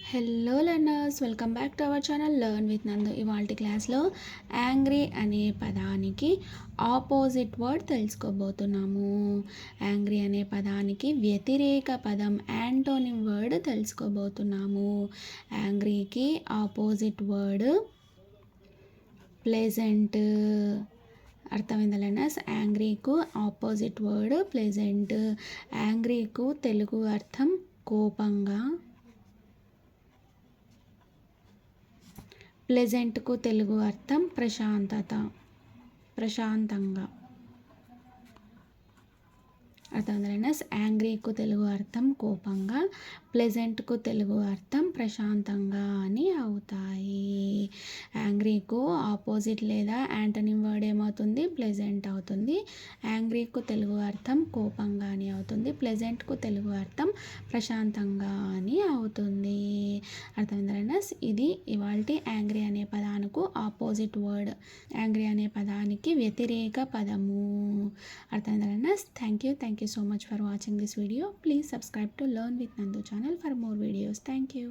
Hello learners, welcome back to our channel learn with నందు. ఇవాల్టి క్లాస్లో యాంగ్రీ అనే పదానికి ఆపోజిట్ వర్డ్ తెలుసుకోబోతున్నాము. యాంగ్రీ అనే పదానికి వ్యతిరేక పదం యాంటోనిమ్ వర్డ్ తెలుసుకోబోతున్నాము. యాంగ్రీకి ఆపోజిట్ వర్డ్ ప్లెజెంట్. అర్థమైందా లర్నర్స్? యాంగ్రీకు ఆపోజిట్ వర్డ్ ప్లెజెంట్. యాంగ్రీకు తెలుగు అర్థం కోపంగా, ప్లెజెంట్కు తెలుగు అర్థం ప్రశాంతంగా. అర్థమైందా? యాంగ్రీకు తెలుగు అర్థం కోపంగా, ప్లెజెంట్కు తెలుగు అర్థం ప్రశాంతంగా అని అవుతాయి. యాంగ్రీకు ఆపోజిట్ లేదా యాంటోనిమ్ వర్డ్ ఏమవుతుంది? ప్లెజెంట్ అవుతుంది. యాంగ్రీకు తెలుగు అర్థం కోపంగా అని అవుతుంది. ప్లెజెంట్కు తెలుగు అర్థం ప్రశాంతంగా అని అవుతుంది. అర్థమైందా? ఇది ఇవాల్టి యాంగ్రీ అనే పదానికి ఆపోజిట్ వర్డ్, యాంగ్రీ అనే పదానికి వ్యతిరేక పదము. అర్థమైందా? Thank you so much for watching this video. Please subscribe to Learn with Nandu channel for more videos. Thank you.